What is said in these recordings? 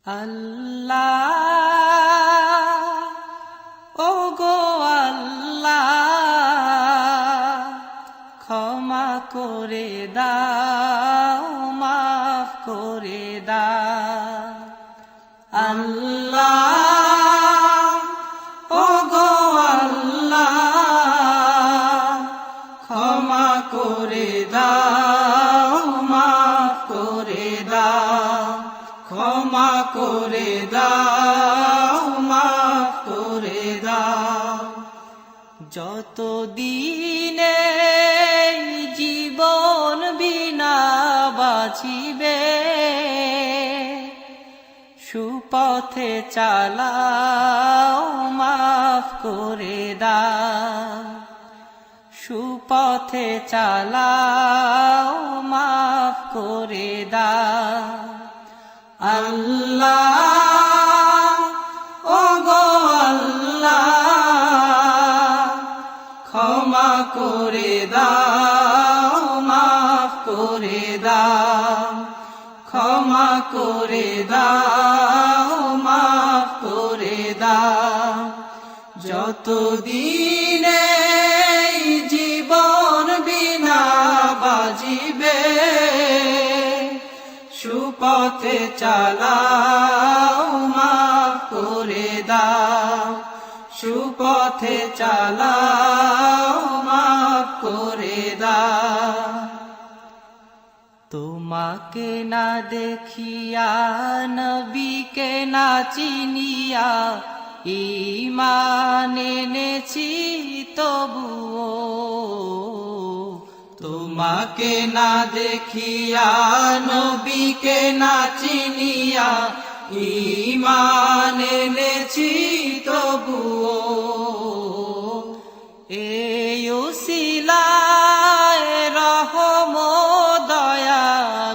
আল্লাহ ও গো আল্লাহ ক্ষমা করে দাও মাফ করে দাও আল্লাহ ও গো আল্লাহ ক্ষমা করে দাও মাফ করে দাও ক্ষমা করে দাও মাফ করে দাও যত দিনে জীবন বিনা বাঁচিবে সুপথে চালাও মাফ করে দাও সুপথে চালাও মাফ করে দাও আল্লাহ ও গো আল্লাহ ক্ষমা করে দাও মাফ করে দাও ক্ষমা করে দাও মাফ করে দাও যত দিনে জীবন বিনা বাজিবে সুপথে চালাও মাফ করে দাও সুপথে চালাও মাফ করে দাও তোমাকে না দেখিয়া নবীকে না চিনিয়া ঈমান এনেছি তবুও তোমাকে না দেখিয়া নবীকে না চিনিয়া ঈমান এনেছি তবুও এই উসিলায় রহম দয়া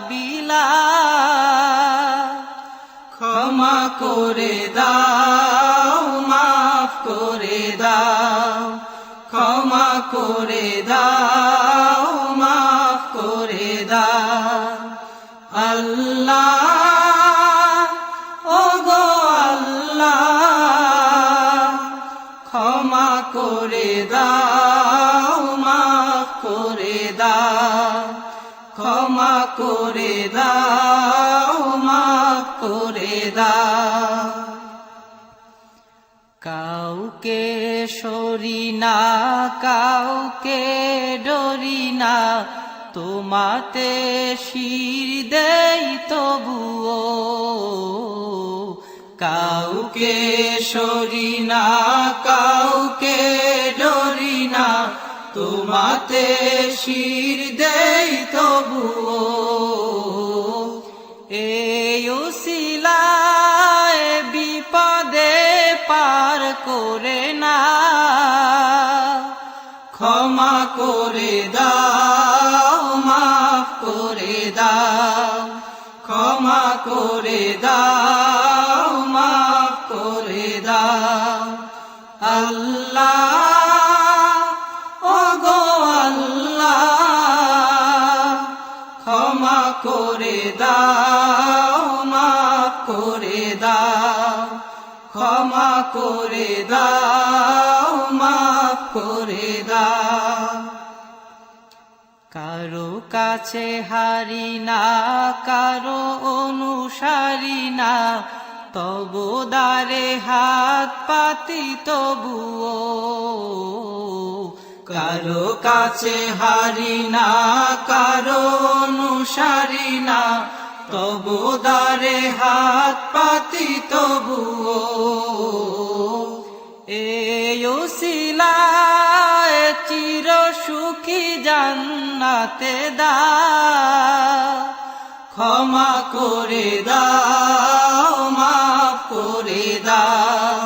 বিলা ক্ষমা করে দাও মাফ করে দাও ক্ষমা করে দাও মাফ করে দাও আল্লাহ ও গো আল্লাহ ক্ষমা করে দাও মাফ করে দাও ক্ষমা করে দাও মাফ করে দাও কাউকে সরি না কাউকে ডরি না তোমাতে শির দেই তবুও কাউকে সরি না কাউকে ডরি না তোমাতে শির দেই তবুও এই উসিলায় বিপদে পার করে না ক্ষমা করে দাও মাফ করে দাও ক্ষমা করে দাও মাফ করে দাও আল্লাহ ও গো আল্লাহ ক্ষমা করে দাও মাফ করে দাও ক্ষমা করে দাও মাফ করে দাও কারো কাছে হারি না কারো অনুসারী না তবু দ্বারে হাত পাতি তবুও কারো কাছে হারি না কারো অনুসারী না তবু দ্বারে হাত পাতি তবুও এই উসিলায় চির সুখী জান্নাতে দাও ক্ষমা করে দাও মাফ করে দাও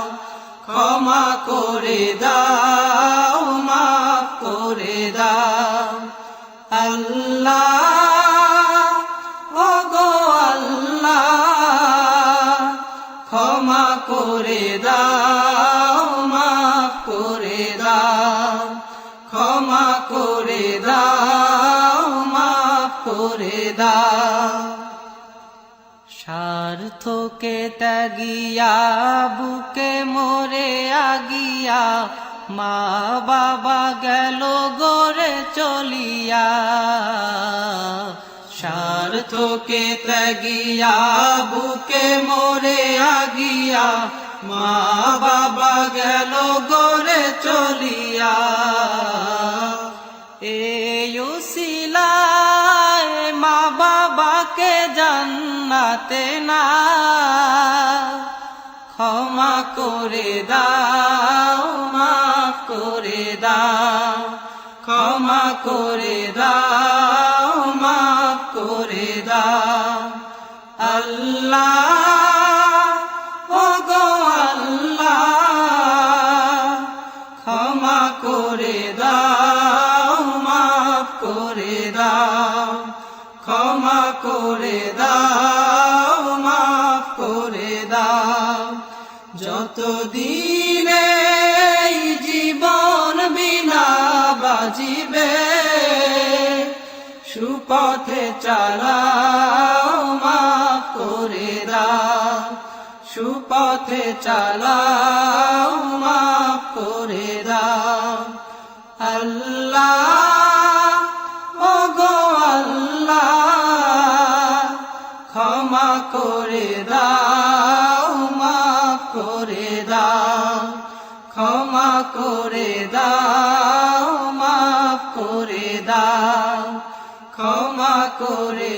ক্ষমা করে দাও মাফ করে দাও আল্লাহ ও গো আল্লাহ ক্ষমা করে দাও মাফ করে দাও ক্ষমা করে দাও মাফ করে দাও স্বার্থকে ত্যাগিয়া বুকে মরে আগিয়া মা বাবা গেল গড়ে চলিয়া স্বার্থকে ত্যাগিয়া বুকে মরে আগিয়া মা বাবা গেল গড়ে চলিয়া এই উসিলায় মা বাবাকে জান্নাতে না ক্ষমা করে দাও মাফ করে দাও ক্ষমা করে দাও মাফ করে দাও আল্লাহ ও গো আল্লাহ ক্ষমা করে দাও মাফ করে দাও ক্ষমা করে দাও মাফ করে দাও যতদিনে এই জীবন বিনা বাজিবে সুপথে চালাও মাফ করে দাও সুপথে চালাও মাফ করে দাও আল্লাহ ও গো আল্লাহ ক্ষমা করে দাও মাফ করে দাও ক্ষমা করে দাও মাফ করে দাও ক্ষমা করে